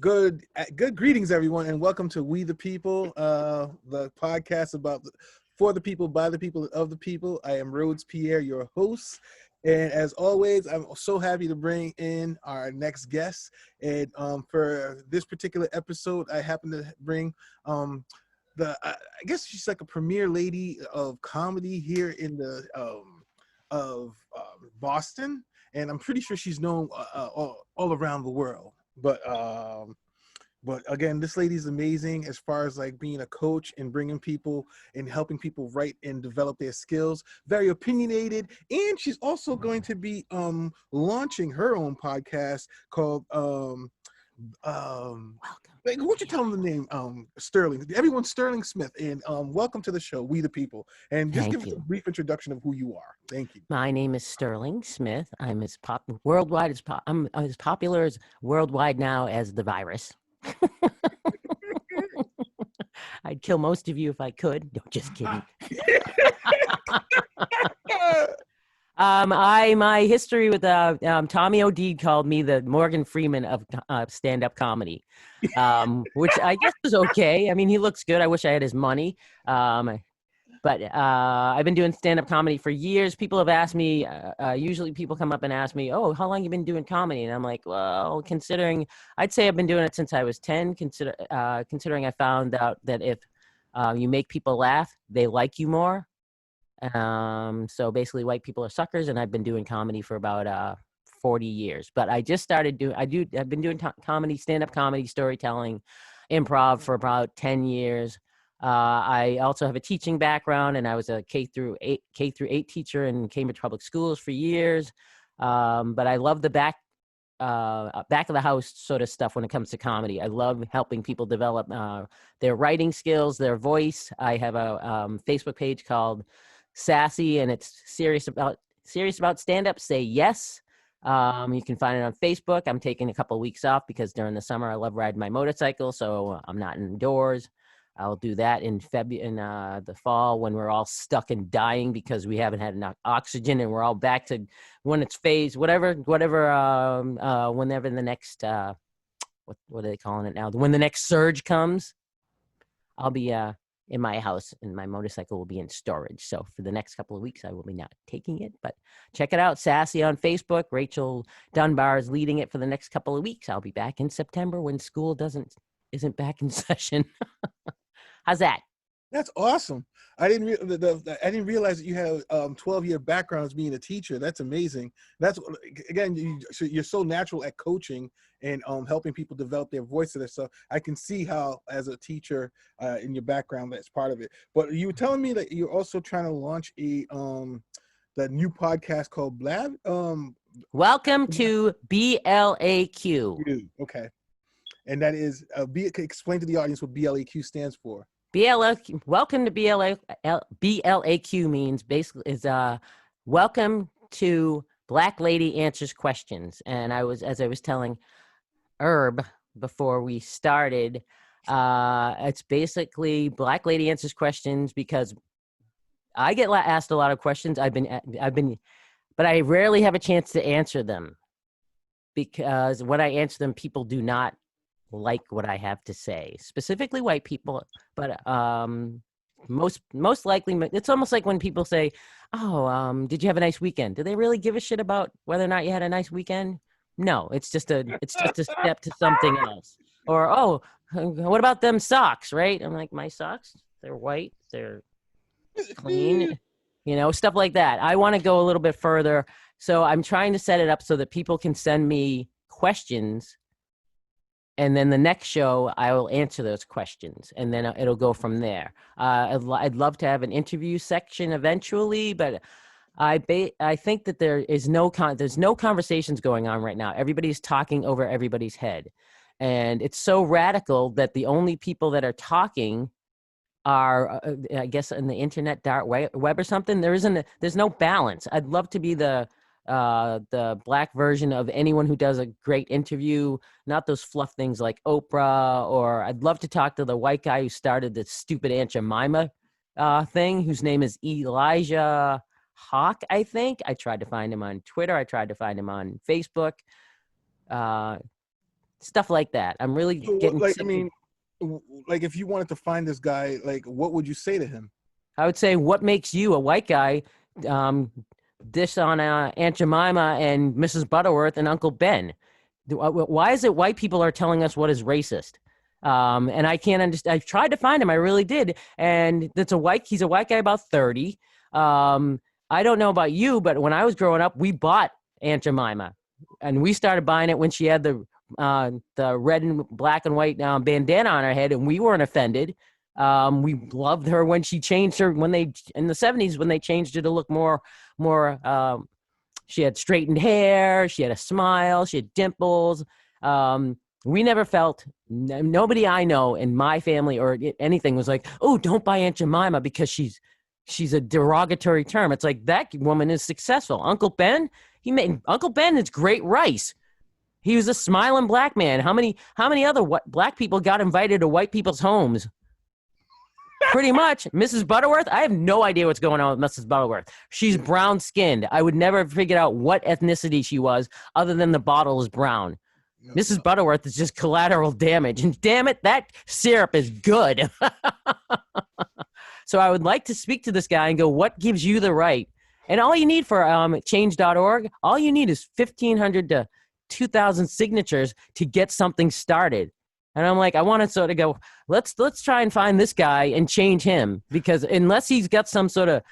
Good greetings, everyone, and welcome to We the People, the podcast for the people, by the people, of the people. I am Rhodes Pierre, your host, and as always, I'm so happy to bring in our next guest. And for this particular episode, I happen to bring I guess she's like a premier lady of comedy here in the of Boston, and I'm pretty sure she's known all around the world. But again, this lady's amazing as far as like being a coach and bringing people and helping people write and develop their skills. Very opinionated, and she's also going to be launching her own podcast called like, what you tell them the name? Sterling. Everyone's Stirling Smith, and welcome to the show, We the People. And just give us a brief introduction of who you are. Thank you. My name is Stirling Smith. I'm as I'm as popular as worldwide now as the virus. I'd kill most of you if I could. No, just kidding. My history with Tommy O'Deed called me the Morgan Freeman of stand-up comedy, which I guess is okay. I mean, he looks good. I wish I had his money. But I've been doing stand-up comedy for years. People have asked me, usually people come up and ask me, oh, how long you been doing comedy? And I'm like, well, I'd say I've been doing it since I was 10, considering I found out that if you make people laugh, they like you more. So basically white people are suckers, and I've been doing comedy for about 40 years. But I just started I've been doing comedy, stand-up comedy, storytelling, improv for about 10 years. I also have a teaching background, and I was a K through 8 teacher in Cambridge Public Schools for years. But I love the back of the house sort of stuff when it comes to comedy. I love helping people develop their writing skills, their voice. I have a Facebook page called Sassy, and it's serious about stand-up. Say yes. You can find it on Facebook. I'm taking a couple of weeks off because during the summer I love riding my motorcycle, so I'm not indoors. I'll do that in the fall when we're all stuck and dying because we haven't had enough oxygen, and we're all back to when it's phase whenever the next what are they calling it now? When the next surge comes, I'll be in my house, and my motorcycle will be in storage. So for the next couple of weeks, I will be not taking it. But check it out, Sassy on Facebook. Rachel Dunbar is leading it for the next couple of weeks. I'll be back in September when school isn't back in session. How's that? That's awesome. I didn't realize that you have 12-year background as being a teacher. That's amazing. That's again, you're so natural at coaching and helping people develop their voice. So I can see how, as a teacher, in your background, that's part of it. But you were telling me that you're also trying to launch the new podcast called BLAQ. Welcome to BLAQ. Okay. And that is, explain to the audience what BLAQ stands for. Welcome to BLAQ means basically is welcome to Black Lady Answers Questions. And as I was telling Herb before we started, it's basically Black Lady Answers Questions because I get asked a lot of questions. But I rarely have a chance to answer them because when I answer them, people do not like what I have to say, specifically white people, but most likely it's almost like when people say, oh, did you have a nice weekend? Do they really give a shit about whether or not you had a nice weekend? No, it's just a step to something else. Or, oh, what about them socks, right? I'm like, my socks, they're white, they're clean, stuff like that. I want to go a little bit further, so I'm trying to set it up so that people can send me questions. And then the next show, I will answer those questions, and then it'll go from there. I'd love to have an interview section eventually, but I think that there's no conversations going on right now. Everybody's talking over everybody's head, and it's so radical that the only people that are talking are, I guess, in the internet dark web or something. There's no balance. I'd love to be the black version of anyone who does a great interview, not those fluff things like Oprah, or I'd love to talk to the white guy who started the stupid Aunt Jemima thing, whose name is Elijah Hawk, I think. I tried to find him on Twitter. I tried to find him on Facebook. stuff like that. I'm really So, getting like, I sick. mean, like, if you wanted to find this guy, like, what would you say to him? I would say, what makes you, a white guy, dish on Aunt Jemima and Mrs. Butterworth and Uncle Ben? Why is it white people are telling us what is racist? And I can't understand. I've tried to find him. I really did. And he's a white guy about 30. I don't know about you, but when I was growing up, we bought Aunt Jemima, and we started buying it when she had the red and black and white bandana on her head, and we weren't offended. We loved her when she changed her in the 70s, when they changed her to look more, she had straightened hair, she had a smile, she had dimples. We never felt, nobody I know in my family or anything was like, oh, don't buy Aunt Jemima because she's a derogatory term. It's like, that woman is successful. Uncle Ben is great rice. He was a smiling black man. How many other black people got invited to white people's homes? Pretty much. Mrs. Butterworth, I have no idea what's going on with Mrs. Butterworth. She's brown skinned. I would never have figured out what ethnicity she was other than the bottle is brown. No, Mrs. Butterworth is just collateral damage. And damn it, that syrup is good. So I would like to speak to this guy and go, what gives you the right? And all you need for change.org, all you need is 1,500 to 2,000 signatures to get something started. And I'm like, I want to sort of go, let's try and find this guy and change him, because unless he's got some sort of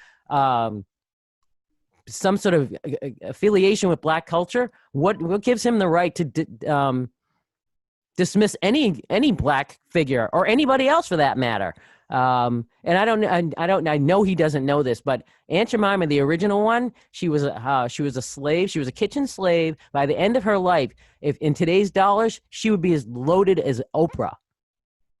affiliation with black culture, what gives him the right to dismiss any black figure or anybody else for that matter? And I know he doesn't know this, but Aunt Jemima, the original one, she was a slave. She was a kitchen slave. By the end of her life, if in today's dollars, she would be as loaded as Oprah.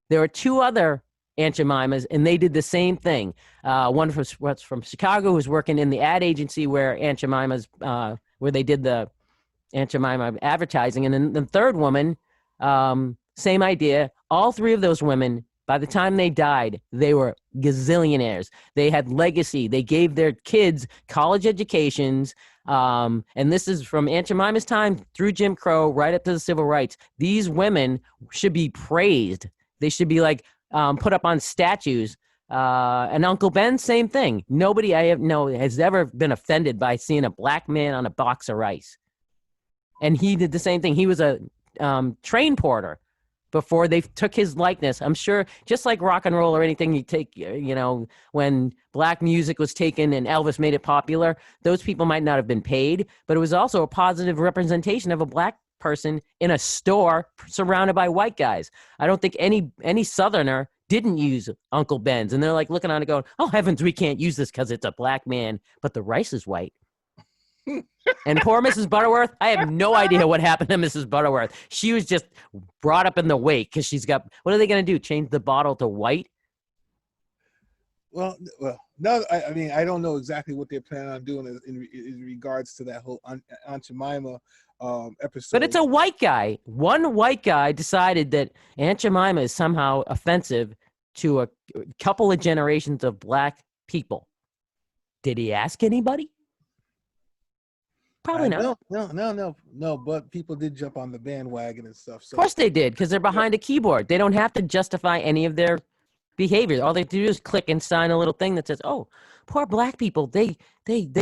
There are two other Aunt Jemimas, and they did the same thing. One was from Chicago, who was working in the ad agency where Aunt Jemima's, where they did the Aunt Jemima advertising. And then the third woman, same idea. All three of those women, by the time they died, they were gazillionaires. They had legacy. They gave their kids college educations. And this is from Aunt Jemima's time through Jim Crow, right up to the civil rights. These women should be praised. They should be like put up on statues. And Uncle Ben, same thing. Nobody I know has ever been offended by seeing a black man on a box of rice. And he did the same thing. He was a train porter before they took his likeness. I'm sure, just like rock and roll or anything you take, when black music was taken and Elvis made it popular, those people might not have been paid, but it was also a positive representation of a black person in a store surrounded by white guys. I don't think any Southerner didn't use Uncle Ben's, and they're like looking on it going, oh heavens, we can't use this because it's a black man, but the rice is white. And poor Mrs. Butterworth, I have no idea what happened to Mrs. Butterworth. She was just brought up in the wake because she's got, what are they going to do? Change the bottle to white? Well, no. I mean, I don't know exactly what they're planning on doing in regards to that whole Aunt Jemima episode. But it's a white guy. One white guy decided that Aunt Jemima is somehow offensive to a couple of generations of black people. Did he ask anybody? Probably not. No. But people did jump on the bandwagon and stuff. So. Of course they did, because they're behind a keyboard. They don't have to justify any of their behaviors. All they do is click and sign a little thing that says, "Oh, poor black people. They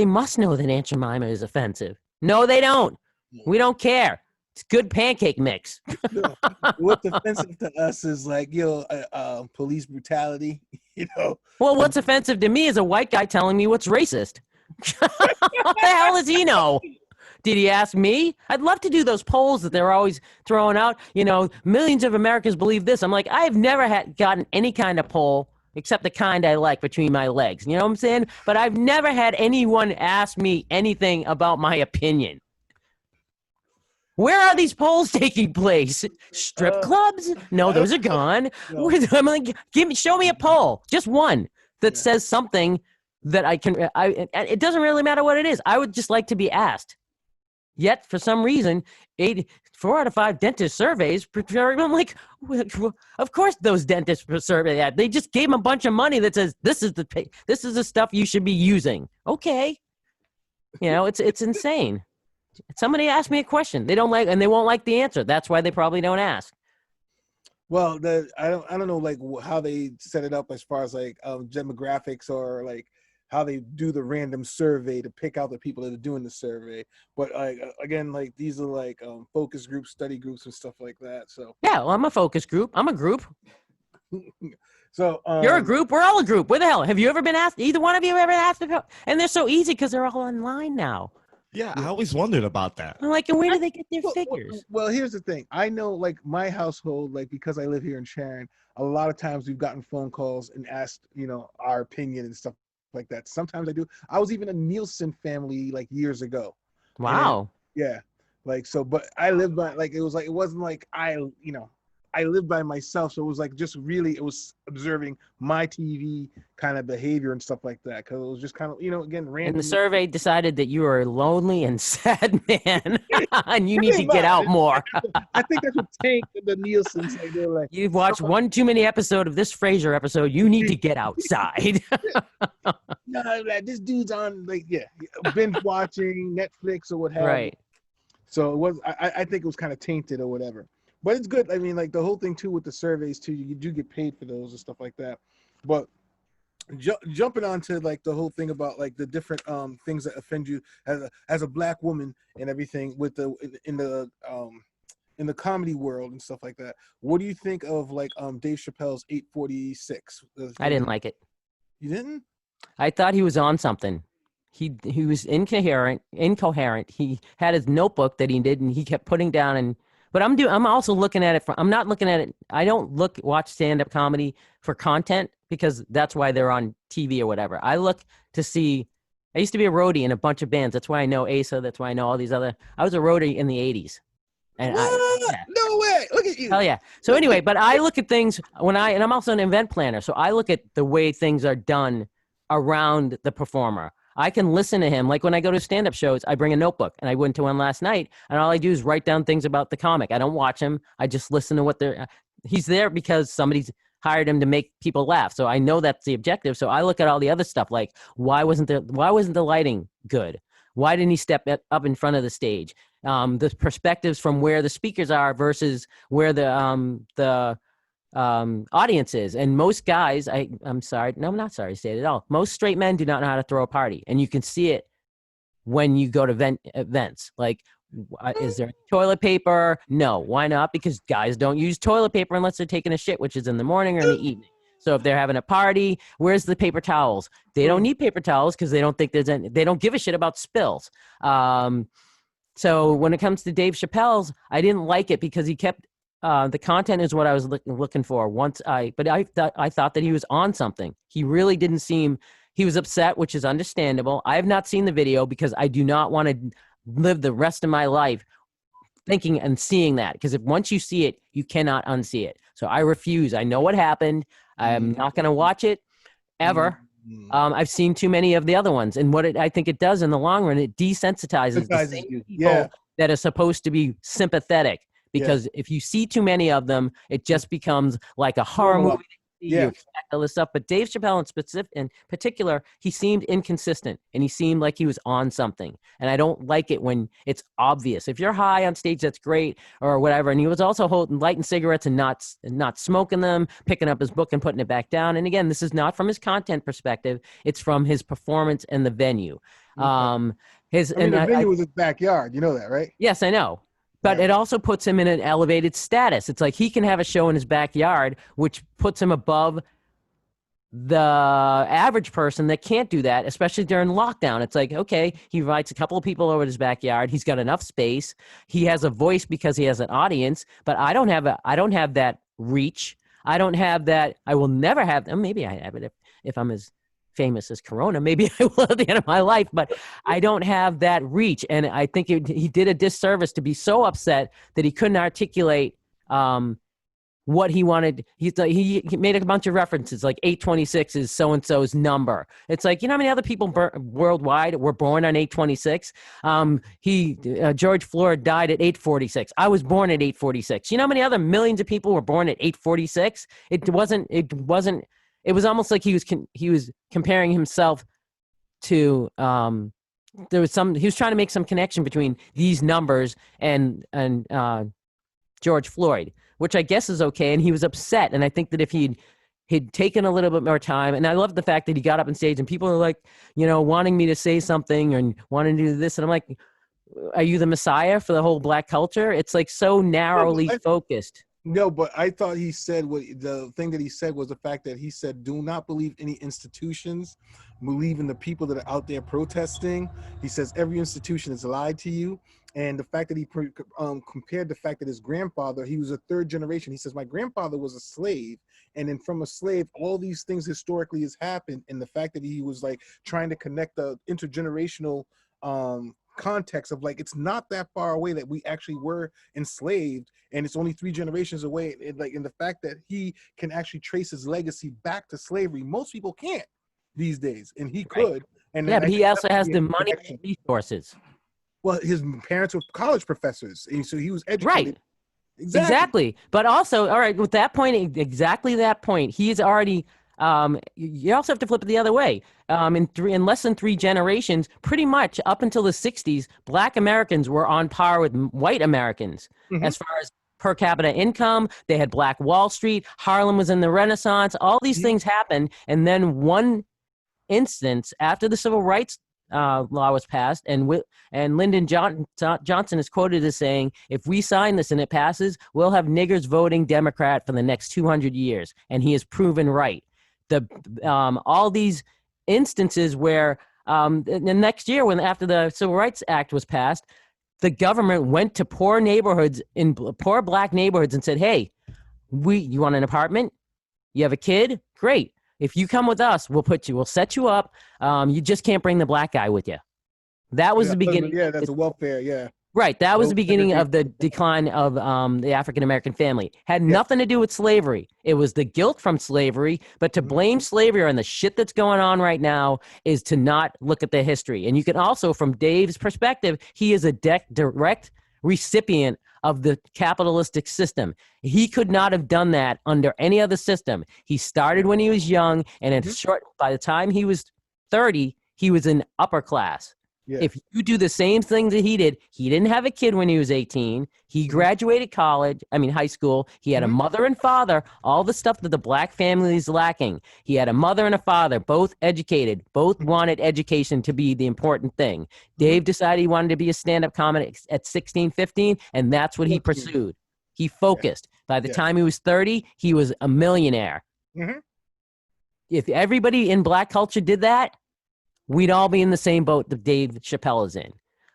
must know that Aunt Jemima is offensive." No, they don't. We don't care. It's good pancake mix. What's offensive to us is like, police brutality. Well, what's offensive to me is a white guy telling me what's racist. What the hell does he know? Did he ask me? I'd love to do those polls that they're always throwing out. Millions of Americans believe this. I'm like, I've never gotten any kind of poll except the kind I like between my legs. You know what I'm saying? But I've never had anyone ask me anything about my opinion. Where are these polls taking place? Strip clubs? No, those are gone. No. I'm like, show me a poll, just one that says something that I can. It doesn't really matter what it is. I would just like to be asked. Yet, for some reason, 4 out of 5 dentist surveys. I'm like, of course, those dentists survey that. They just gave them a bunch of money that says this is the stuff you should be using. Okay, it's insane. Somebody asked me a question. They don't like, and they won't like the answer. That's why they probably don't ask. Well, I don't know like how they set it up as far as like demographics or like how they do the random survey to pick out the people that are doing the survey. But like again, like these are like focus groups, study groups, and stuff like that. So Yeah, well, I'm a focus group. I'm a group. so You're a group. We're all a group. Where the hell? Have you ever been asked? Either one of you ever asked? And they're so easy because they're all online now. Yeah, I always wondered about that. I'm like, and where do they get their figures? Well, here's the thing. I know, like my household, like because I live here in Sharon, a lot of times we've gotten phone calls and asked, our opinion and stuff like that. Sometimes I do. I was even a Nielsen family like years ago. Wow. And, yeah, like so. But I lived by it wasn't like I lived by myself, so it was like just really it was observing my TV kind of behavior and stuff like that because it was just kind of again random. And the survey decided that you are a lonely and sad man, and you need to get out more. I think that's what tanked the Nielsen said. They're like, you've watched one too many episode of this Frasier episode. You need to get outside. No, like, this dude's on binge watching Netflix or what have you. Right. So it was. I think it was kind of tainted or whatever. But it's good. I mean, like the whole thing too with the surveys too, you do get paid for those and stuff like that. But jumping onto like the whole thing about like the different things that offend you as a black woman and everything with in the comedy world and stuff like that. What do you think of like Dave Chappelle's 846? I didn't like it. You didn't? I thought he was on something. He was incoherent. He had his notebook that he did, and he kept putting down and. But I'm also looking at it I'm not looking at it. I don't watch stand-up comedy for content because that's why they're on TV or whatever. I look to see, I used to be a roadie in a bunch of bands. That's why I know Asa. That's why I know all these other, I was a roadie in the 80s. And No way. Look at you. Hell yeah. So anyway, but I look at things and I'm also an event planner. So I look at the way things are done around the performer. I can listen to him. Like when I go to stand-up shows, I bring a notebook, and I went to one last night, and all I do is write down things about the comic. I don't watch him. I just listen to what he's there because somebody's hired him to make people laugh. So I know that's the objective. So I look at all the other stuff, like why wasn't the lighting good? Why didn't he step up in front of the stage? The perspectives from where the speakers are versus where the audiences. And most guys, I'm sorry, no, I'm not sorry to say it at all. Most straight men do not know how to throw a party, and you can see it when you go to events. Like, is there toilet paper? No. Why not? Because guys don't use toilet paper unless they're taking a shit, which is in the morning or in the evening. So if they're having a party, where's the paper towels? They don't need paper towels because they don't think they don't give a shit about spills. So when it comes to Dave Chappelle's, I didn't like it because he kept. The content is what I was looking for. But I thought that he was on something. He really didn't seem. He was upset, which is understandable. I have not seen the video because I do not want to live the rest of my life thinking and seeing that. Because once you see it, you cannot unsee it. So I refuse. I know what happened. I'm not going to watch it ever. I've seen too many of the other ones, and I think it does in the long run, it desensitizes the same people that are supposed to be sympathetic. Because if you see too many of them, it just becomes like a horror movie. You expect all this stuff. But Dave Chappelle in particular, he seemed inconsistent, and he seemed like he was on something. And I don't like it when it's obvious. If you're high on stage, that's great, or whatever. And he was also lighting cigarettes and not smoking them, picking up his book and putting it back down. And again, this is not from his content perspective. It's from his performance and the venue. The venue was his backyard. You know that, right? Yes, I know. But it also puts him in an elevated status. It's like he can have a show in his backyard, which puts him above the average person that can't do that, especially during lockdown. It's like, okay, he invites a couple of people over to his backyard. He's got enough space. He has a voice because he has an audience, but I don't have that reach. I don't have that. I will never have. Maybe I have it if I'm as famous as Corona. Maybe I will at the end of my life, but I don't have that reach. And I think he did a disservice to be so upset that he couldn't articulate what he wanted. He made a bunch of references, like 826 is so-and-so's number. It's like, you know how many other people worldwide were born on 826? George Floyd died at 846. I was born at 846. You know how many other millions of people were born at 846? It was almost like he was comparing himself to there was he was trying to make some connection between these numbers and George Floyd, which I guess is okay. And he was upset. And I think that if he'd taken a little bit more time, and I love the fact that he got up on stage and people are like, wanting me to say something and wanting to do this. And I'm like, are you the messiah for the whole black culture? It's like so narrowly focused. No, but I thought he said the thing that he said was the fact that he said, do not believe any institutions, believe in the people that are out there protesting. He says every institution has lied to you. And the fact that he compared the fact that his grandfather, he was a third generation. He says, my grandfather was a slave. And then from a slave, all these things historically has happened. And the fact that he was like trying to connect the intergenerational context of like, it's not that far away that we actually were enslaved, and it's only 3 generations away. And like, in the fact that he can actually trace his legacy back to slavery, most people can't these days, and he could. And yeah, but he also has the money and resources. Well, his parents were college professors, and so he was educated. Right. Exactly. But also, all right, with that point, exactly that point, he's already. You also have to flip it the other way. In less than 3 generations, pretty much up until the 60s, Black Americans were on par with white Americans as far as per capita income. They had Black Wall Street. Harlem was in the Renaissance. All these things happened. And then one instance after the Civil Rights law was passed, and Lyndon Johnson is quoted as saying, if we sign this and it passes, we'll have niggers voting Democrat for the next 200 years. And he is proven right. All these instances where the next year, after the Civil Rights Act was passed, the government went to poor Black neighborhoods and said, hey, you want an apartment? You have a kid? Great. If you come with us, we'll set you up. You just can't bring the Black guy with you. That was the beginning. Yeah, that's a welfare. Yeah. Right. That was the beginning of the decline of the African-American family. Had nothing to do with slavery. It was the guilt from slavery. But to blame slavery on the shit that's going on right now is to not look at the history. And you can also, from Dave's perspective, he is a direct recipient of the capitalistic system. He could not have done that under any other system. He started when he was young, and by the time he was 30, he was in upper class. Yeah. If you do the same thing that he didn't have a kid when he was 18. He graduated high school. He had a mother and father, all the stuff that the Black family is lacking. He had a mother and a father, both educated, both wanted education to be the important thing. Dave decided he wanted to be a stand-up comic at 16, 15, and that's what he pursued. He focused. By the time he was 30, he was a millionaire. If everybody in Black culture did that, we'd all be in the same boat that Dave Chappelle is in.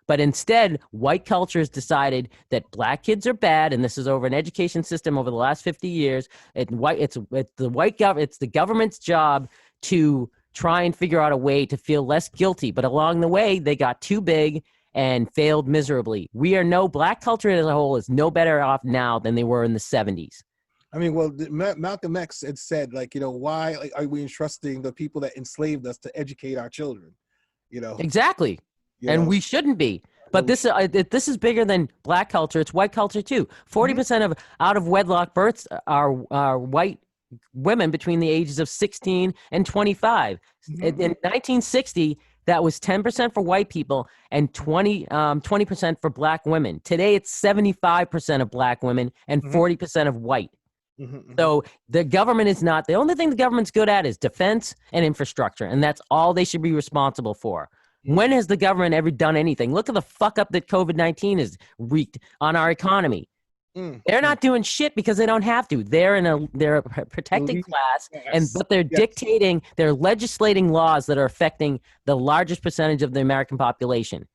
But instead, white culture has decided that Black kids are bad, and this is over an education system over the last 50 years. It's the government's job to try and figure out a way to feel less guilty. But along the way, they got too big and failed miserably. Black culture as a whole is no better off now than they were in the 70s. I mean, well, Malcolm X had said, why are we entrusting the people that enslaved us to educate our children? Exactly, we shouldn't be. But this is bigger than Black culture. It's white culture too. 40% of out of wedlock births are white women between the ages of 16 and 25. In 1960, that was 10% for white people and 20% for Black women. Today, it's 75% of Black women and 40% of white. So the government is not, the only thing the government's good at is defense and infrastructure, and that's all they should be responsible for. When has the government ever done anything? Look at the fuck up that COVID-19 has wreaked on our economy. They're not doing shit because they don't have to. They're a protected class, but they're dictating, they're legislating laws that are affecting the largest percentage of the American population.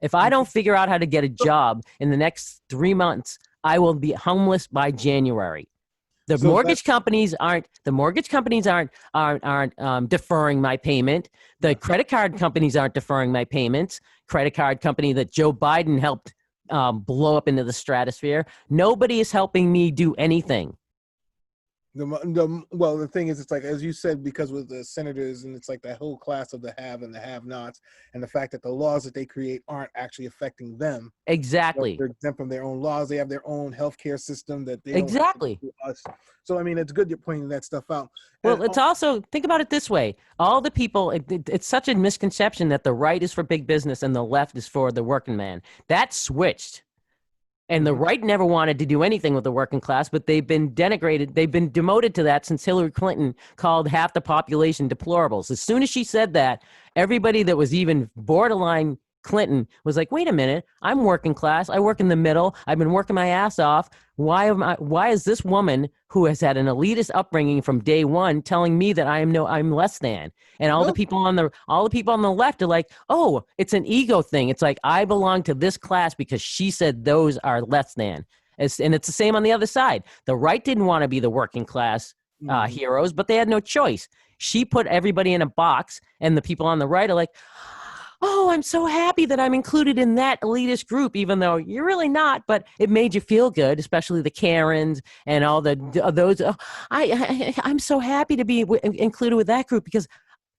If I don't figure out how to get a job in the next 3 months, I will be homeless by January. The mortgage companies aren't deferring my payment. The credit card companies aren't deferring my payments. Credit card company that Joe Biden helped blow up into the stratosphere. Nobody is helping me do anything. Well, the thing is, it's like, as you said, because with the senators, and it's like that whole class of the have and the have-nots, and the fact that the laws that they create aren't actually affecting them. Exactly. They're exempt from their own laws. They have their own healthcare system that they don't Exactly. have to do us. So, I mean, it's good you're pointing that stuff out. Well, it's also, think about it this way. All the people, it's such a misconception that the right is for big business and the left is for the working man. That switched. And the right never wanted to do anything with the working class, but they've been denigrated. They've been demoted to that since Hillary Clinton called half the population deplorables. As soon as she said that, everybody that was even borderline Clinton was like, wait a minute, I'm working class. I work in the middle. I've been working my ass off. Why is this woman who has had an elitist upbringing from day one telling me that I'm less than? And all the people on the left are like, oh, it's an ego thing. It's like, I belong to this class because she said those are less than. And it's the same on the other side. The right didn't want to be the working class heroes, but they had no choice. She put everybody in a box, and the people on the right are like, oh, I'm so happy that I'm included in that elitist group, even though you're really not, but it made you feel good, especially the Karens and all those. I'm so happy to be included with that group because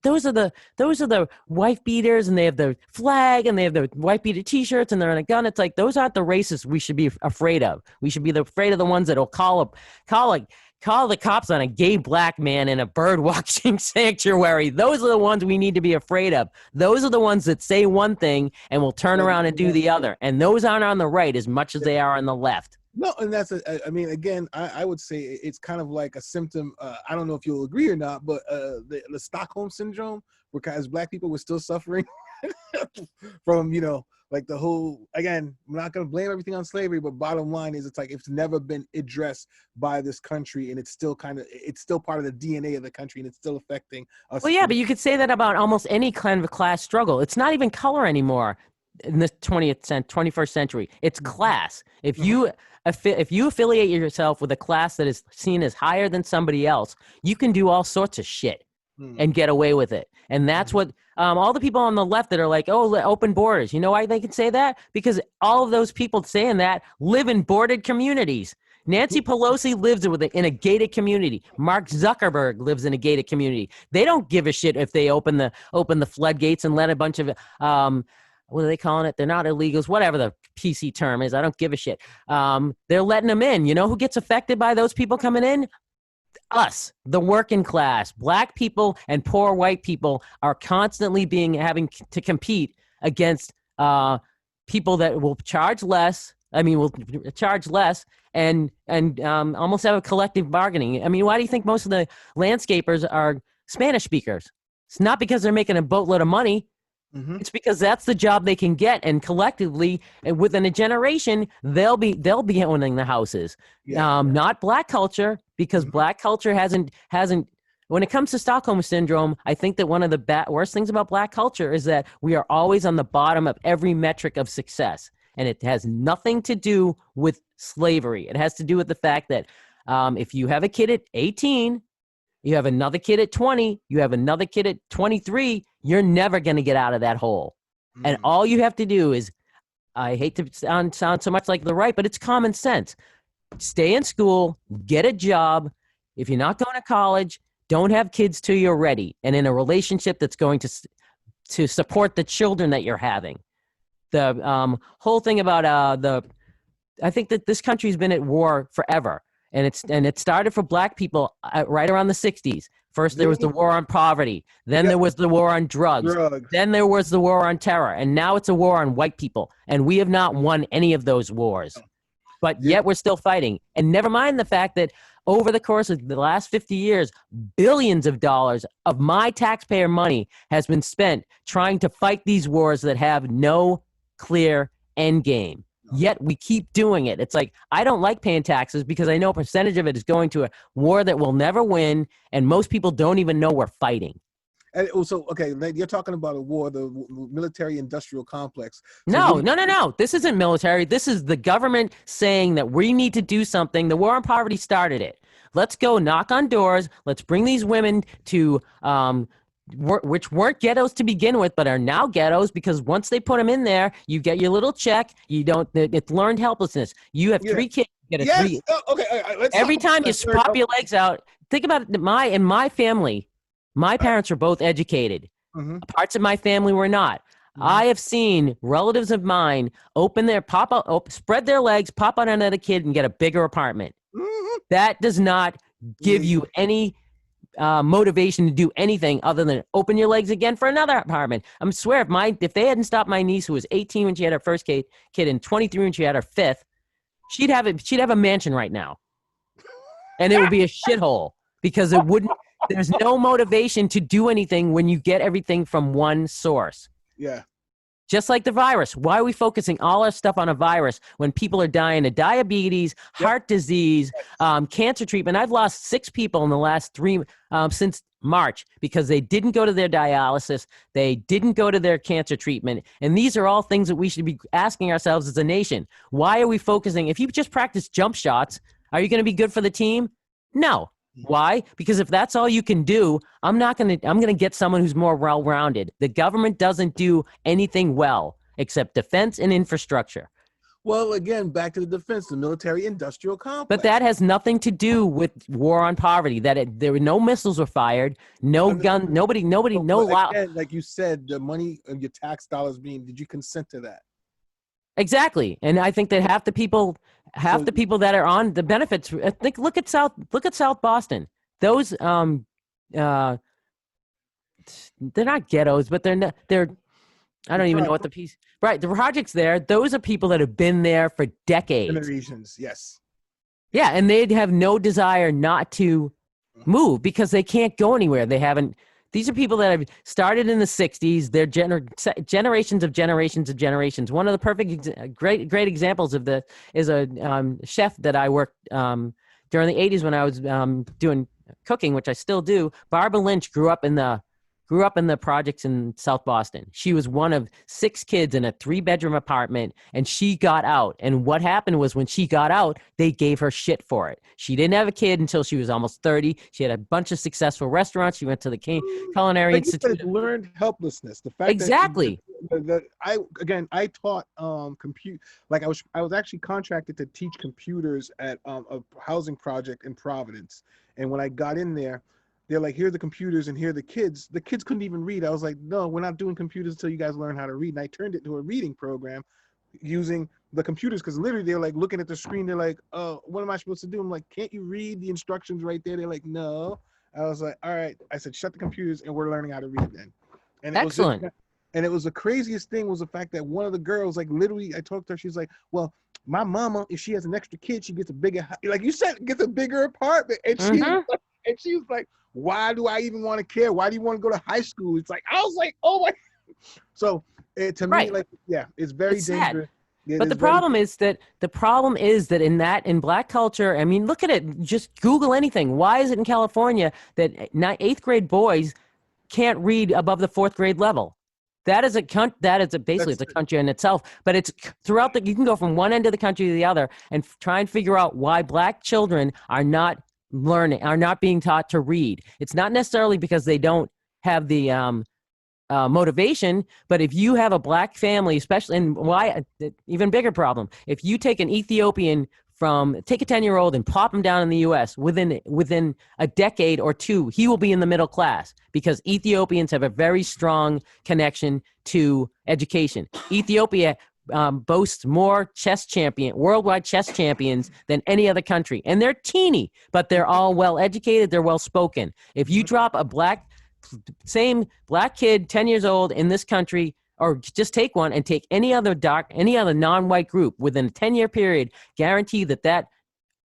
those are the wife beaters, and they have the flag, and they have the wife beater T-shirts, and they're in a gun. It's like, those aren't the racists we should be afraid of. We should be afraid of the ones that'll call the cops on a gay black man in a bird watching sanctuary. Those are the ones we need to be afraid of. Those are the ones that say one thing and will turn around and do the other. And those aren't on the right as much as they are on the left. No, and I mean, again, I would say it's kind of like a symptom. I don't know if you'll agree or not, but the Stockholm syndrome, because black people were still suffering from, like the whole, again, I'm not going to blame everything on slavery, but bottom line is, it's like, it's never been addressed by this country, and it's still part of the DNA of the country, and it's still affecting us. Well, yeah, but you could say that about almost any kind of class struggle. It's not even color anymore in the 21st century. It's class. If you affiliate yourself with a class that is seen as higher than somebody else, you can do all sorts of shit and get away with it. And that's what all the people on the left that are like, oh, open borders. You know why they can say that? Because all of those people saying that live in boarded communities. Nancy Pelosi lives in a gated community. Mark Zuckerberg lives in a gated community. They don't give a shit if they open the floodgates and let a bunch of what are they calling it? They're not illegals, whatever the PC term is. I don't give a shit. They're letting them in. You know who gets affected by those people coming in? Us, the working class. Black people and poor white people are constantly having to compete against people that will charge less. Will charge less and almost have a collective bargaining. I mean, why do you think most of the landscapers are Spanish speakers? It's not because they're making a boatload of money. It's because that's the job they can get, and collectively, and within a generation, they'll be owning the houses. Not black culture, because black culture hasn't. When it comes to Stockholm syndrome, I think that one of the worst things about black culture is that we are always on the bottom of every metric of success, and it has nothing to do with slavery. It has to do with the fact that if you have a kid at 18. You have another kid at 20, you have another kid at 23, you're never going to get out of that hole. And all you have to do is, I hate to sound so much like the right, but it's common sense. Stay in school, get a job. If you're not going to college, don't have kids till you're ready and in a relationship that's going to support the children that you're having. The whole thing about I think that this country's been at war forever. And it started for black people right around the 60s. First, there was the war on poverty. Then there was the war on drugs. Then there was the war on terror. And now it's a war on white people. And we have not won any of those wars. But yet we're still fighting. And never mind the fact that over the course of the last 50 years, billions of dollars of my taxpayer money has been spent trying to fight these wars that have no clear end game. Yet we keep doing it. It's like, I don't like paying taxes because I know a percentage of it is going to a war that we'll never win, and most people don't even know we're fighting. And so, okay, you're talking about a war, the military-industrial complex. So no. This isn't military. This is the government saying that we need to do something. The war on poverty started it. Let's go knock on doors. Let's bring these women to which weren't ghettos to begin with, but are now ghettos because once they put them in there, you get your little check. You don't. It's learned helplessness. You have 3 kids. Get a Yes. three. Okay. All right, let's Every talk about time you that. pop your legs out, think about it. In my family, my parents were both educated. Mm-hmm. Parts of my family were not. Mm-hmm. I have seen relatives of mine spread their legs, pop out another kid, and get a bigger apartment. Mm-hmm. That does not give you any motivation to do anything other than open your legs again for another apartment. I swear, if they hadn't stopped my niece, who was 18 when she had her first kid and 23 when she had her fifth, she'd have a mansion right now, and it would be a shithole because it wouldn't. There's no motivation to do anything when you get everything from one source. Yeah. Just like the virus. Why are we focusing all our stuff on a virus when people are dying of diabetes, heart disease, cancer treatment? I've lost 6 people in the last since March because they didn't go to their dialysis. They didn't go to their cancer treatment. And these are all things that we should be asking ourselves as a nation. Why are we focusing? If you just practice jump shots, are you going to be good for the team? No. Why? Because if that's all you can do, I'm going to get someone who's more well-rounded. The government doesn't do anything well except defense and infrastructure. Well, again, back to the defense, the military-industrial complex. But that has nothing to do with war on poverty. There were no missiles were fired, no gun, nobody, no. Again, like you said, the money of your tax dollars did you consent to that? Exactly. And I think that half the people that are on the benefits, look at South Boston. Those they're not ghettos, but they're I don't even know what the piece. Right, the projects there, those are people that have been there for decades. Generations, yes. Yeah, and they'd have no desire not to move because they can't go anywhere. They haven't. These are people that have started in the 60s. They're generations of generations of generations. One of the perfect, great examples of this is a chef that I worked during the 80s when I was doing cooking, which I still do. Barbara Lynch grew up in the projects in South Boston. She was one of 6 kids in a 3-bedroom apartment, and she got out. And what happened was when she got out, they gave her shit for it. She didn't have a kid until she was almost 30. She had a bunch of successful restaurants. She went to the Culinary Institute. Learned helplessness. The fact exactly. that I taught compute. Like I was actually contracted to teach computers at a housing project in Providence. And when I got in there, they're like, here are the computers and here are the kids. The kids couldn't even read. I was like, no, we're not doing computers until you guys learn how to read. And I turned it to a reading program using the computers because literally they're like looking at the screen. They're like, oh, what am I supposed to do? I'm like, can't you read the instructions right there? They're like, no. I was like, all right. I said, shut the computers and we're learning how to read then. And excellent. And it was the craziest thing was the fact that one of the girls, like literally, I talked to her. She's like, well, my mama, if she has an extra kid, she gets a bigger, like you said, gets a bigger apartment. And she was like, why do I even want to care? Why do you want to go to high school? It's like, I was like, oh my. So to me, like, yeah, it's very dangerous. But the problem is that in Black culture, I mean, look at it. Just Google anything. Why is it in California that 8th grade boys can't read above the 4th grade level? It's a country in itself, but it's throughout you can go from one end of the country to the other and try and figure out why Black children are not being taught to read. It's not necessarily because they don't have the motivation, but if you have a Black family, especially, and why even bigger problem, if you take an Ethiopian take a 10-year-old and plop him down in the U.S. within a decade or two, he will be in the middle class because Ethiopians have a very strong connection to education. Ethiopia boasts more worldwide chess champions than any other country. And they're teeny, but they're all well-educated. They're well-spoken. If you drop same Black kid, 10 years old in this country, or just take one and take any other non-white group within a 10-year period, guarantee that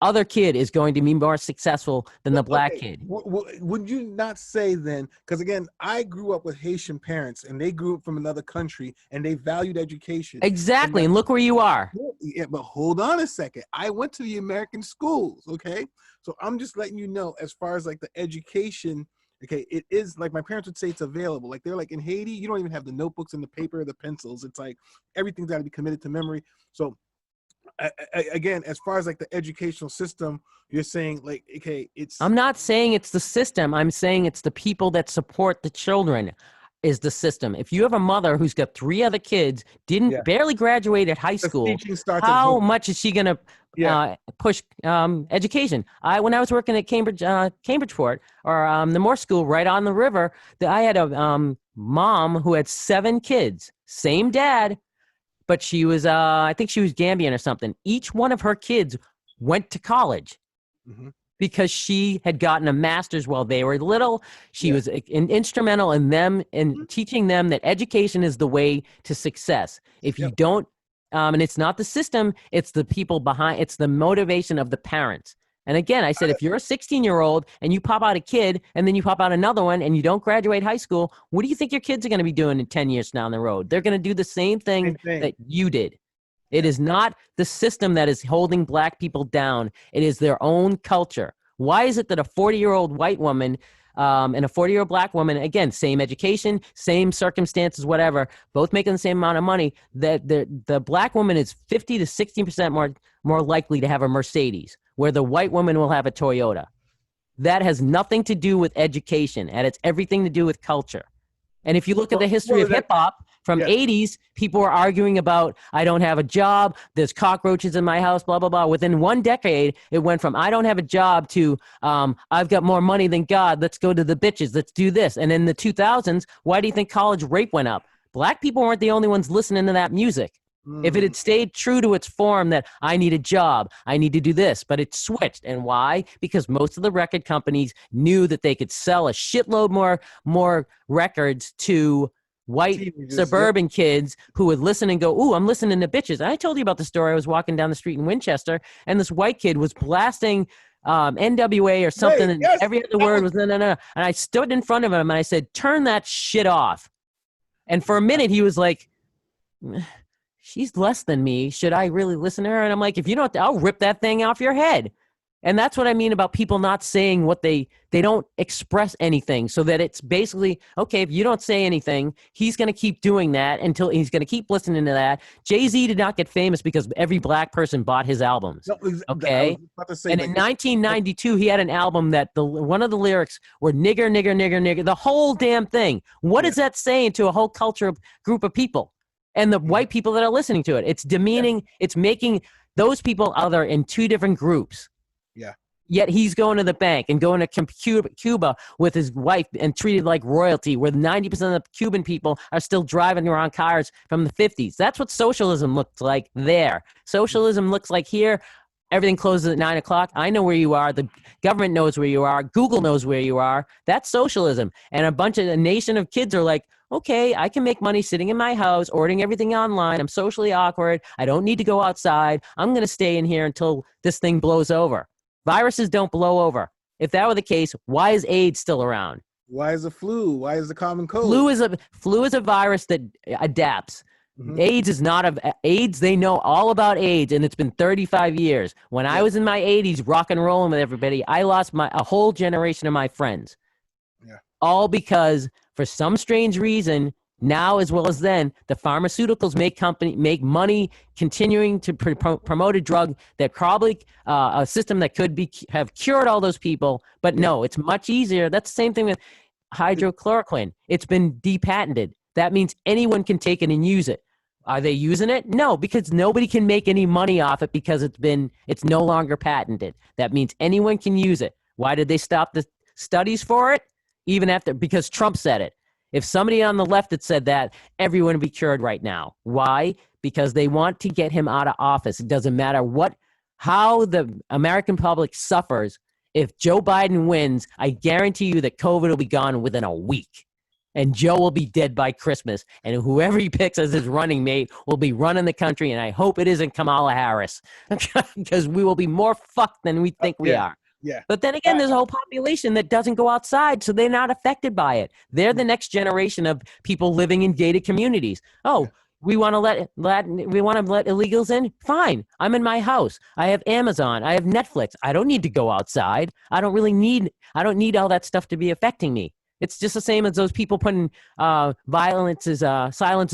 other kid is going to be more successful than the Black kid. Would you not say then, because again, I grew up with Haitian parents and they grew up from another country and they valued education. Exactly, and look where you are. Yeah, but hold on a second. I went to the American schools, okay? So I'm just letting you know as far as like the education, okay, it is like my parents would say it's available. Like they're like in Haiti, you don't even have the notebooks and the paper or the pencils. It's like everything's got to be committed to memory. So again, as far as like the educational system, you're saying like, okay, I'm not saying it's the system. I'm saying it's the people that support the children is the system. If you have a mother who's got 3 other kids, barely graduated high school, how much is she going to push education. When I was working at Cambridgeport, or the Moore School right on the river, I had a mom who had 7 kids, same dad, but she was I think she was Gambian or something. Each one of her kids went to college. Mm-hmm. Because she had gotten a master's while they were little. She was instrumental in them in teaching them that education is the way to success. If you don't, and it's not the system, it's the people behind, it's the motivation of the parents. And again, I said, if you're a 16-year-old and you pop out a kid and then you pop out another one and you don't graduate high school, what do you think your kids are going to be doing in 10 years down the road? They're going to do the same thing that you did. It is not the system that is holding black people down. It is their own culture. Why is it that a 40-year-old white woman and a 40-year-old black woman, again, same education, same circumstances, whatever, both making the same amount of money, that the black woman is 50 to 60% more likely to have a Mercedes, where the white woman will have a Toyota? That has nothing to do with education, and it's everything to do with culture. And if you look at the history of hip-hop, from 80s, people were arguing about, I don't have a job, there's cockroaches in my house, blah, blah, blah. Within 1 decade, it went from, I don't have a job to, I've got more money than God, let's go to the bitches, let's do this. And in the 2000s, why do you think college rape went up? Black people weren't the only ones listening to that music. If it had stayed true to its form that I need a job, I need to do this, but it switched. And why? Because most of the record companies knew that they could sell a shitload more records to white suburban kids who would listen and go, ooh, I'm listening to bitches. And I told you about the story. I was walking down the street in Winchester, and this white kid was blasting NWA or something, and every other word was no. And I stood in front of him, and I said, turn that shit off. And for a minute, he was like, she's less than me. Should I really listen to her? And I'm like, if you don't, I'll rip that thing off your head. And that's what I mean about people not saying what they don't express anything, so that it's basically, okay, if you don't say anything, he's going to keep doing that until he's going to keep listening to that. Jay-Z did not get famous because every black person bought his albums. Okay. And in 1992, he had an album that one of the lyrics were nigger, nigger, nigger, nigger, the whole damn thing. What is that saying to a whole group of people? And the white people that are listening to it, it's demeaning. It's making those people other in 2 different groups. Yeah. Yet he's going to the bank and going to Cuba with his wife and treated like royalty, where 90% of the Cuban people are still driving around cars from the 50s. That's what socialism looks like there. Socialism looks like here. Everything closes at 9 o'clock. I know where you are. The government knows where you are. Google knows where you are. That's socialism. And a nation of kids are like, okay, I can make money sitting in my house, ordering everything online. I'm socially awkward. I don't need to go outside. I'm going to stay in here until this thing blows over. Viruses don't blow over. If that were the case, why is AIDS still around? Why is the flu? Why is the common cold? Flu is a virus that adapts. Mm-hmm. AIDS is not AIDS. They know all about AIDS, and it's been 35 years. When I was in my 80s, rock and rolling with everybody, I lost a whole generation of my friends. Yeah. All because, for some strange reason, now as well as then, the pharmaceuticals make money continuing to promote a drug that probably a system that could have cured all those people. But no, it's much easier. That's the same thing with hydrochloroquine. It's been depatented. That means anyone can take it and use it. Are they using it? No, because nobody can make any money off it because it's no longer patented. That means anyone can use it. Why did they stop the studies for it? Because Trump said it. If somebody on the left had said that, everyone would be cured right now. Why? Because they want to get him out of office. It doesn't matter how the American public suffers. If Joe Biden wins, I guarantee you that COVID will be gone within a week. And Joe will be dead by Christmas. And whoever he picks as his running mate will be running the country. And I hope it isn't Kamala Harris, because we will be more fucked than we think we are. Yeah. But then again, there's a whole population that doesn't go outside, so they're not affected by it. They're the next generation of people living in gated communities. Oh, we want to let illegals in? Fine. I'm in my house. I have Amazon. I have Netflix. I don't need to go outside. I don't need all that stuff to be affecting me. It's just the same as those people putting silence is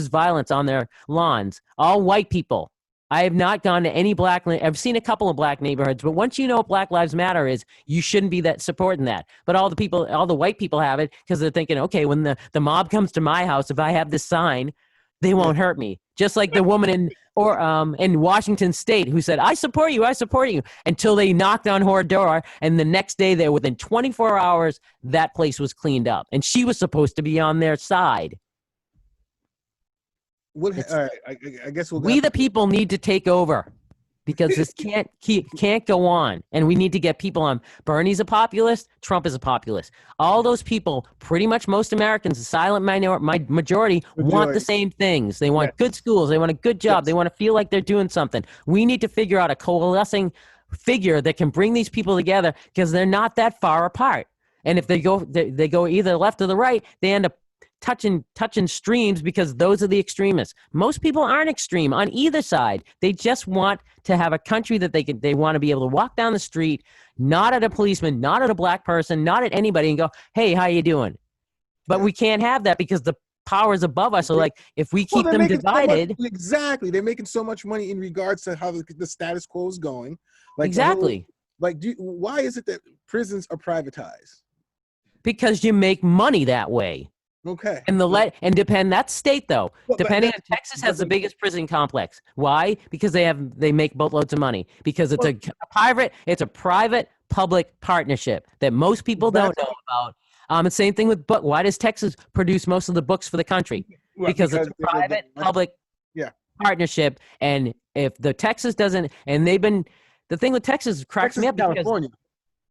violence on their lawns. All white people. I have not gone to any I've seen a couple of black neighborhoods, but once you know what Black Lives Matter is, you shouldn't be supporting that. But all the white people have it because they're thinking, okay, when the mob comes to my house, if I have this sign, they won't hurt me. Just like the woman in Washington State who said, I support you, until they knocked on her door, and the next day there, within 24 hours, that place was cleaned up. And she was supposed to be on their side. All right, I guess we the people need to take over, because this can't go on, and we need to get people on. Bernie's a populist, Trump is a populist. All those people, pretty much most Americans, the silent majority, want the same things. They want good schools, they want a good job, they want to feel like they're doing something. We need to figure out a coalescing figure that can bring these people together, because they're not that far apart. And if they go either left or the right, they end up touching streams, because those are the extremists. Most people aren't extreme on either side. They just want to have a country that they want to be able to walk down the street, not at a policeman, not at a black person, not at anybody, and go, hey, how you doing? But we can't have that, because the powers above us are like, if we keep them divided. Exactly. They're making so much money in regards to how the status quo is going. Like exactly. Why is it that prisons are privatized? Because you make money that way. Okay. And depend that state though. Depending on Texas has the biggest prison complex. Why? Because they make boatloads of money. Because it's a private public partnership that most people don't know about. And same thing with book. Why does Texas produce most of the books for the country? Because it's a private public partnership. And if the Texas doesn't, and the thing with Texas cracks me up. California.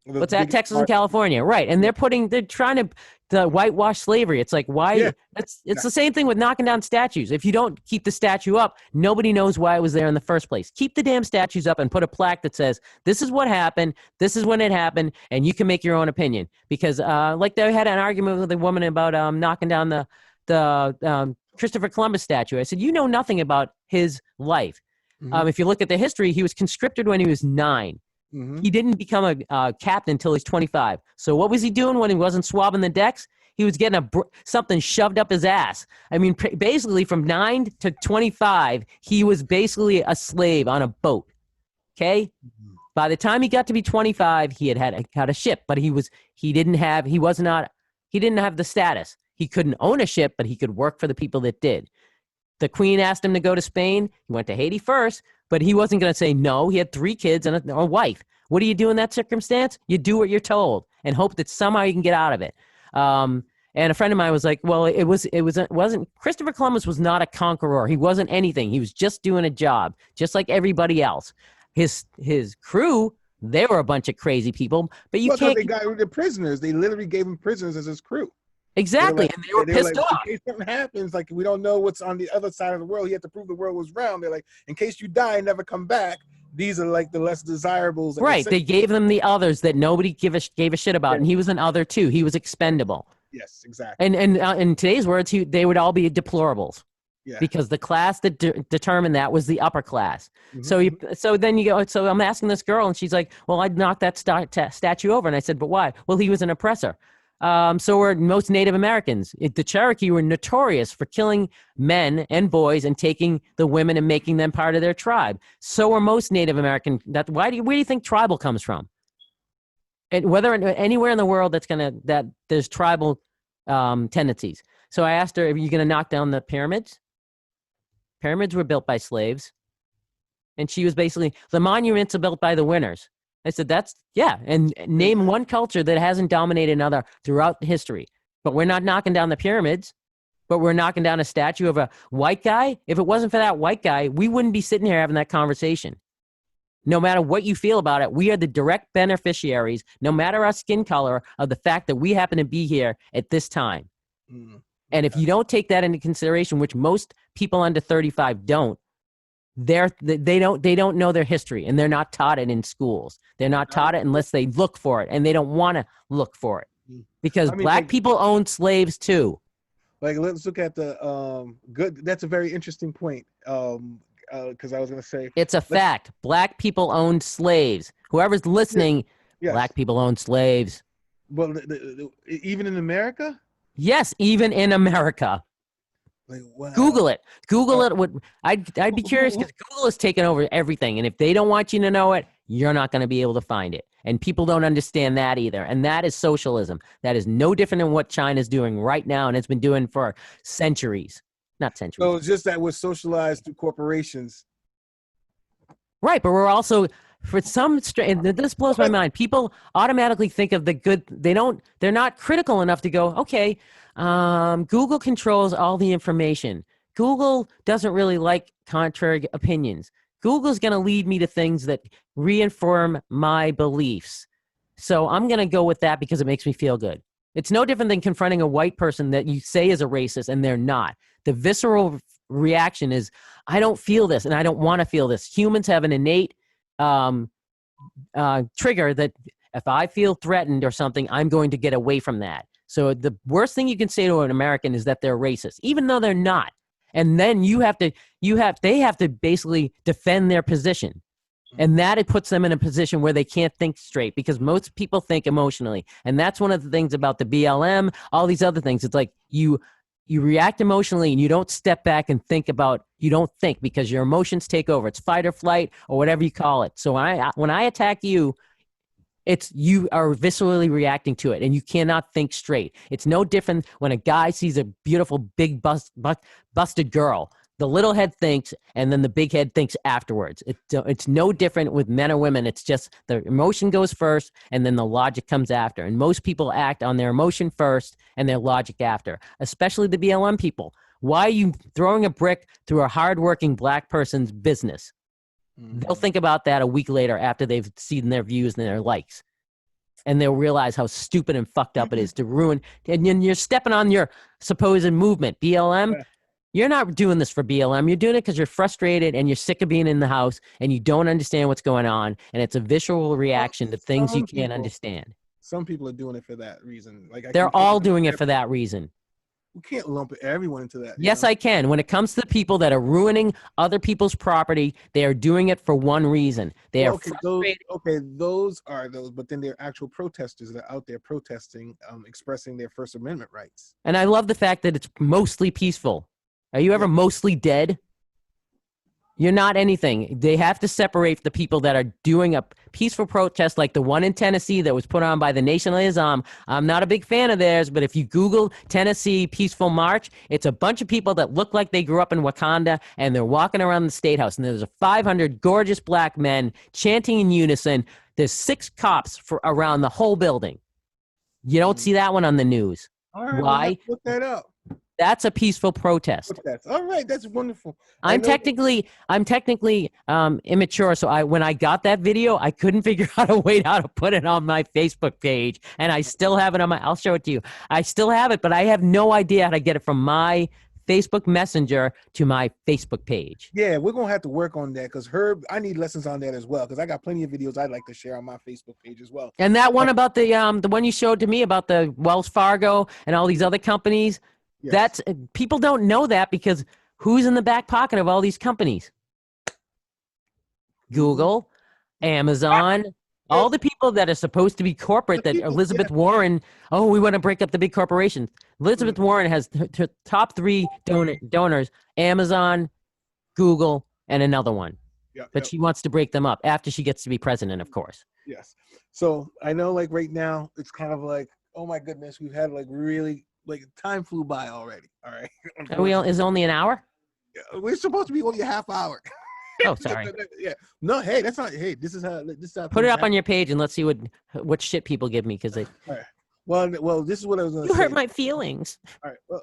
What's that? Texas and California, right? And they're trying to whitewash slavery. It's like, why? Yeah. It's the same thing with knocking down statues. If you don't keep the statue up, nobody knows why it was there in the first place. Keep the damn statues up and put a plaque that says, this is what happened, this is when it happened, and you can make your own opinion. Because like they had an argument with a woman about knocking down the Christopher Columbus statue. I said, you know nothing about his life. Mm-hmm. If you look at the history, he was conscripted when he was 9. Mm-hmm. He didn't become a captain until he's 25. So what was he doing when he wasn't swabbing the decks? He was getting something shoved up his ass. I mean, basically from 9 to 25, he was basically a slave on a boat. Okay? Mm-hmm. By the time he got to be 25, he had a ship, but he didn't have the status. He couldn't own a ship, but he could work for the people that did. The Queen asked him to go to Spain. He went to Haiti first. But he wasn't going to say no. He had 3 kids and a wife. What do you do in that circumstance? You do what you're told and hope that somehow you can get out of it. And a friend of mine was like, well, it wasn't Christopher Columbus was not a conqueror. He wasn't anything. He was just doing a job, just like everybody else. His crew, they were a bunch of crazy people. But they got rid of prisoners. They literally gave him prisoners as his crew. Exactly, and they were pissed off. In case something happens, like we don't know what's on the other side of the world. He had to prove the world was round. They're like, in case you die and never come back, these are like the less desirables. Right, they gave them the others that nobody gave a shit about, and he was an other too. He was expendable. Yes, exactly. And in today's words, they would all be deplorables. Yeah. Because the class that determined that was the upper class. Mm-hmm. So I'm asking this girl, and she's like, well, I'd knock that statue over. And I said, but why? Well, he was an oppressor. So were most Native Americans. The Cherokee were notorious for killing men and boys and taking the women and making them part of their tribe. So were most Native American. Where do you think tribal comes from? And whether anywhere in the world that there's tribal tendencies. So I asked her, are you going to knock down the pyramids? Pyramids were built by slaves. And she was basically, the monuments are built by the winners. I said, and name one culture that hasn't dominated another throughout history. But we're not knocking down the pyramids, but we're knocking down a statue of a white guy. If it wasn't for that white guy, we wouldn't be sitting here having that conversation. No matter what you feel about it, we are the direct beneficiaries, no matter our skin color, of the fact that we happen to be here at this time. Mm-hmm. And if you don't take that into consideration, which most people under 35 don't, they don't know their history, and they're not taught it in schools. They're not taught it unless they look for it, and they don't want to look for it, because black people owned slaves too. Like, let's look at the good. That's a very interesting point. Because I was going to say it's a fact. Black people owned slaves. Whoever's listening, yes. Black people owned slaves. Well, even in America. Yes, even in America. Like, wow. Google it. Google it. I'd be curious, because Google has taken over everything. And if they don't want you to know it, you're not going to be able to find it. And people don't understand that either. And that is socialism. That is no different than what China's doing right now, and it's been doing for centuries. not centuries. So it's just that we're socialized through corporations. Right, but we're also for some and this blows my mind. People automatically think of the good. They're not critical enough to go, okay, Google controls all the information. Google doesn't really like contrary opinions. Google's going to lead me to things that reinform my beliefs. So I'm going to go with that because it makes me feel good. It's no different than confronting a white person that you say is a racist and they're not. The visceral reaction is, I don't feel this and I don't want to feel this. Humans have an innate trigger that if I feel threatened or something, I'm going to get away from that. So the worst thing you can say to an American is that they're racist, even though they're not. And then they have to basically defend their position. And that it puts them in a position where they can't think straight because most people think emotionally. And that's one of the things about the BLM, all these other things. It's like you react emotionally and you don't step back and think about, you don't think because your emotions take over. It's fight or flight or whatever you call it. So when I attack you, you are viscerally reacting to it and you cannot think straight. It's no different when a guy sees a beautiful big busted girl. The little head thinks, and then the big head thinks afterwards. It's no different with men or women. It's just the emotion goes first, and then the logic comes after. And most people act on their emotion first and their logic after, especially the BLM people. Why are you throwing a brick through a hardworking black person's business? They'll think about that a week later after they've seen their views and their likes. And they'll realize how stupid and fucked up it is to ruin. And you're stepping on your supposed movement. BLM, you're not doing this for BLM. You're doing it because you're frustrated and you're sick of being in the house and you don't understand what's going on. And it's a visceral reaction to things you can't understand. Some people are doing it for that reason. They're all doing it for that reason. We can't lump everyone into that. Yes, I can. When it comes to the people that are ruining other people's property, they are doing it for one reason. They are frustrated. Those are those, but then they're actual protesters that are out there protesting, expressing their First Amendment rights. And I love the fact that it's mostly peaceful. Are you ever mostly dead? You're not anything. They have to separate the people that are doing a peaceful protest like the one in Tennessee that was put on by the Nation of Islam. I'm not a big fan of theirs, but if you Google Tennessee Peaceful March, it's a bunch of people that look like they grew up in Wakanda, and they're walking around the State House, and there's 500 gorgeous black men chanting in unison. There's 6 cops around the whole building. You don't see that one on the news. All right, why? Well, look that up. That's a peaceful protest. All right, that's wonderful. I'm technically immature, so when I got that video, I couldn't figure out a way how to put it on my Facebook page, and I still have it on I'll show it to you. I still have it, but I have no idea how to get it from my Facebook Messenger to my Facebook page. Yeah, we're gonna have to work on that because Herb, I need lessons on that as well because I got plenty of videos I'd like to share on my Facebook page as well. And that one about the one you showed to me about the Wells Fargo and all these other companies. Yes. That's people don't know that because who's in the back pocket of all these companies? Google, Amazon, all the people that are supposed to be corporate that Elizabeth Warren, we want to break up the big corporations. Elizabeth Warren has her top 3 donors, Amazon, Google, and another one. But she wants to break them up after she gets to be president, of course. Yes. So I know like right now, it's kind of like, oh my goodness, we've had like really, like time flew by already. All right. Is it only an hour? We're supposed to be only a half hour. Oh, sorry. Yeah. No, hey, that's not. Hey, this is how. Put it up on your page and let's see what shit people give me because they. All right. Well, this is what I was going to say. You hurt my feelings. All right. Well.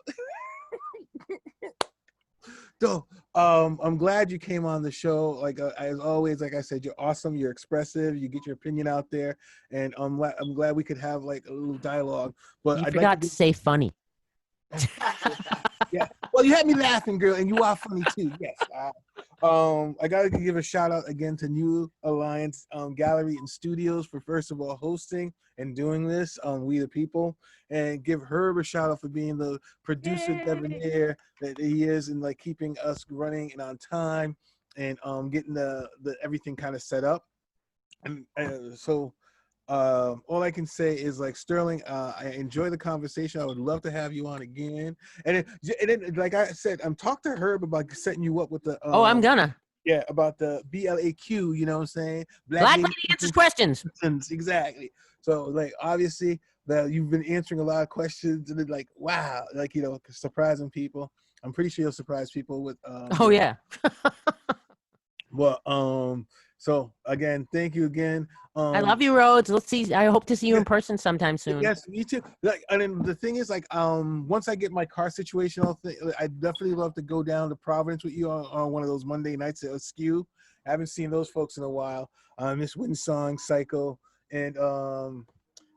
So, I'm glad you came on the show. Like as always, like I said, you're awesome. You're expressive. You get your opinion out there, and I'm glad we could have like a little dialogue. But I forgot to say funny. Yeah. Well, you had me laughing, girl, and you are funny too. Yes. I gotta give a shout out again to New Alliance Gallery and Studios for first of all hosting and doing this. We the People, and give Herb a shout out for being the producer debonair that he is and like keeping us running and on time and getting the everything kind of set up. And so all I can say is like Stirling, I enjoy the conversation. I would love to have you on again. And then like I said, I'm talking to Herb about setting you up with the I'm gonna. Yeah, about the BLAQ, you know what I'm saying? Black Lady Answers Questions. Exactly. So like obviously that you've been answering a lot of questions and like wow, like surprising people. I'm pretty sure you'll surprise people with. Oh yeah. Well, so again, thank you again. I love you, Rhodes. Let's see. I hope to see you in person sometime soon. Yes, me too. Like, and then the thing is, like, once I get my car situation, I'd definitely love to go down to Providence with you on one of those Monday nights at Askew. I haven't seen those folks in a while. Miss Winsong, Psycho, and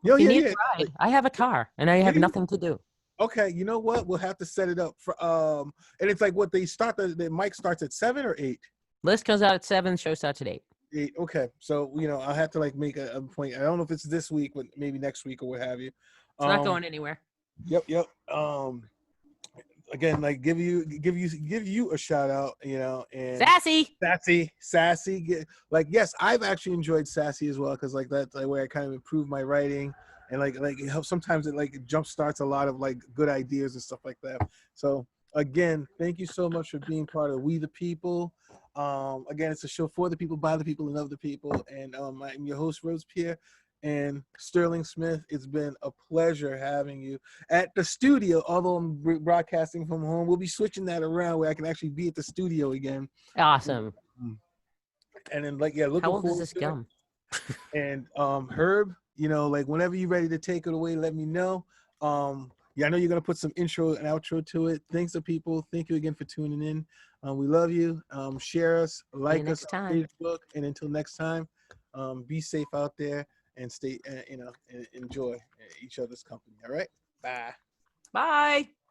If you need yeah. a ride, I have a car and I have nothing to do. Okay, you know what? We'll have to set it up for and it's like what they start the mic starts at 7 or 8. List comes out at 7, show starts at 8. 8. Okay, so I'll have to like make a point. I don't know if it's this week, but maybe next week or what have you. It's not going anywhere. Yep. Again, like give you a shout out, and sassy. Like, yes, I've actually enjoyed sassy as well because like that's the way I kind of improve my writing, and like it helps. Sometimes it jump starts a lot of like good ideas and stuff like that. So again, thank you so much for being part of We the People. Again, it's a show for the people, by the people, and of the people. And I'm your host, Rose Pierre. And Stirling Smith, it's been a pleasure having you at the studio. Although I'm broadcasting from home, we'll be switching that around where I can actually be at the studio again. Awesome. And then, like, looking How old forward is this to gum? it. And Herb, like whenever you're ready to take it away, let me know. I know you're gonna put some intro and outro to it. Thanks to people. Thank you again for tuning in. We love you. Share us, like us on Facebook, and until next time, be safe out there. And stay, and enjoy each other's company. All right. Bye. Bye.